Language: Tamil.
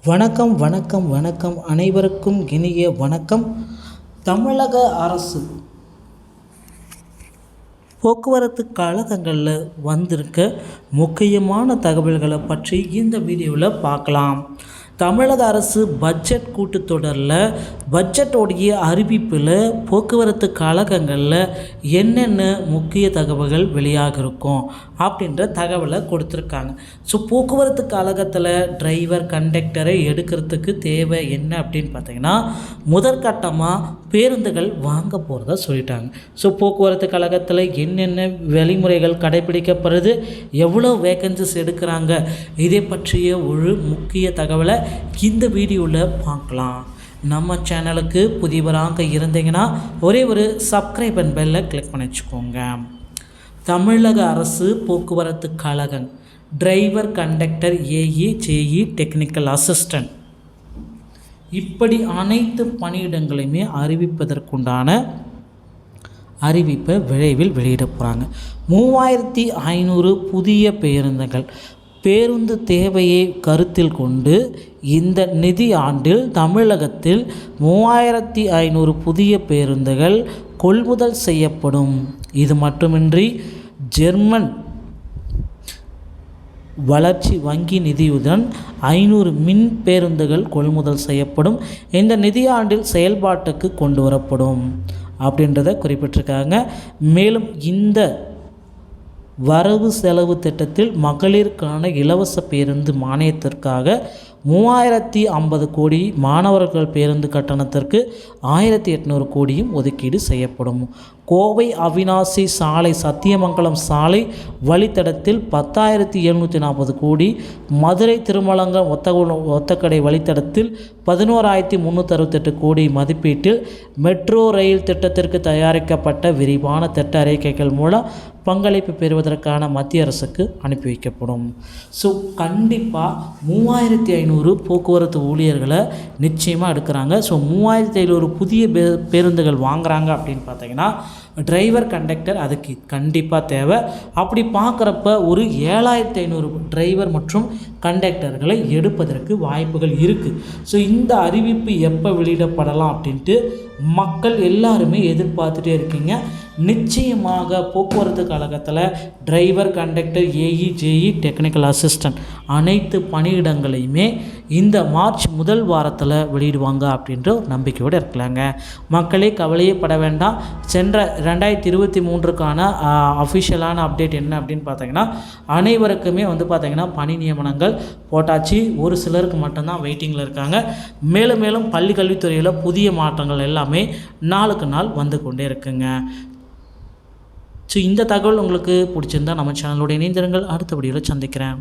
வணக்கம் வணக்கம் வணக்கம் அனைவருக்கும் இனிய வணக்கம். தமிழக அரசு போக்குவரத்து கழகங்களில் வந்திருக்க முக்கியமான தகவல்களை பற்றி இந்த வீடியோவில் பார்க்கலாம். தமிழக அரசு பட்ஜெட் கூட்டத்தொடரில் பட்ஜெட்டோடைய அறிவிப்பில் போக்குவரத்து கழகங்களில் என்னென்ன முக்கிய தகவல்கள் வெளியாக இருக்கும் அப்படின்ற தகவலை கொடுத்துருக்காங்க. ஸோ போக்குவரத்து கழகத்தில் டிரைவர் கண்டக்டரை எடுக்கிறதுக்கு தேவை என்ன அப்படின்னு பார்த்தீங்கன்னா, முதற்கட்டமாக பேருந்துகள் வாங்க போகிறதா சொல்லிட்டாங்க. ஸோ போக்குவரத்து கழகத்தில் என்னென்ன வழிமுறைகள் கடைபிடிக்கப்படுது, எவ்வளோ வேகன்சிஸ் எடுக்கிறாங்க, இதை பற்றிய ஒரு முக்கிய தகவலை இந்த வீடியோவில் பார்க்கலாம். நம்ம சேனலுக்கு புதியவராக இருந்தீங்கன்னா ஒரே ஒரு சப்ஸ்கிரைப் அண்ட் பெல்லை கிளிக் பண்ணி வச்சுக்கோங்க. தமிழக அரசு போக்குவரத்து கழகம் driver conductor AE JE technical assistant இப்படி அனைத்து பணியிடங்களையுமே அறிவிப்பதற்குண்டான அறிவிப்பை விரைவில் வெளியிட போகிறாங்க. 3500 புதிய பேருந்து தேவையை கருத்தில் கொண்டு இந்த நிதி ஆண்டில் தமிழகத்தில் 3500 புதிய பேருந்துகள் கொள்முதல் செய்யப்படும். இது மட்டுமின்றி ஜெர்மன் வளர்ச்சி வங்கி நிதியுடன் 500 மின் பேருந்துகள் கொள்முதல் செய்யப்படும். இந்த நிதியாண்டில் செயல்பாட்டுக்கு கொண்டு வரப்படும் அப்படின்றத குறிப்பிட்டிருக்காங்க. மேலும் இந்த வரவு செலவு திட்டத்தில் மகளிருக்கான இலவச பேருந்து மானியத்திற்காக 3050 கோடி, மாணவர்கள் பேருந்து கட்டணத்திற்கு 1800 கோடியும் ஒதுக்கீடு செய்யப்படும். கோவை அவினாசி சாலை சத்தியமங்கலம் சாலை வழித்தடத்தில் 10,740 கோடி, மதுரை திருமலங்கம் ஒத்தக்கடை வழித்தடத்தில் 11,368 கோடி மதிப்பீட்டில் மெட்ரோ ரயில் திட்டத்திற்கு தயாரிக்கப்பட்ட விரிவான திட்ட அறிக்கைகள் மூலம் பங்களிப்பு பெறுவதற்கான மத்திய அரசுக்கு அனுப்பி வைக்கப்படும். ஸோ கண்டிப்பாக 3500 போக்குவரத்து ஊழியர்களை நிச்சயமாக எடுக்கிறாங்க. ஸோ 3500 புதிய பேருந்துகள் வாங்குகிறாங்க அப்படின்னு பார்த்தீங்கன்னா, டிரைவர் கண்டக்டர் அதுக்கு கண்டிப்பாக தேவை. அப்படி பார்க்குறப்ப ஒரு 7500 டிரைவர் மற்றும் கண்டக்டர்களை எடுப்பதற்கு வாய்ப்புகள் இருக்குது. ஸோ இந்த அறிவிப்பு எப்போ வெளியிடப்படலாம் அப்படின்ட்டு மக்கள் எல்லாருமே எதிர்பார்த்துட்டே இருக்கீங்க. நிச்சயமாக போக்குவரத்து கழகத்தில் driver conductor AE JE technical assistant அனைத்து பணியிடங்களையுமே இந்த மார்ச் முதல் வாரத்தில் வெளியிடுவாங்க அப்படின்ற நம்பிக்கையோடு இருக்கலாங்க. மக்களே கவலையே பட வேண்டாம். சென்ற 2023க்கான அஃபிஷியலான அப்டேட் என்ன அப்படின்னு பார்த்தீங்கன்னா, அனைவருக்குமே பார்த்திங்கன்னா பணி நியமனங்கள் போட்டாச்சு. ஒரு சிலருக்கு மட்டும்தான் வெயிட்டிங்கில் இருக்காங்க. மேலும் மேலும் பள்ளி கல்வித்துறையில் புதிய மாற்றங்கள் எல்லாமே நாளுக்கு நாள் வந்து கொண்டே இருக்குங்க. ஸோ இந்த தகவல் உங்களுக்கு பிடிச்சிருந்தால் நம்ம சேனலோட இணைந்திருங்கள். அடுத்த வீடியோவில் சந்திக்கிறேன்.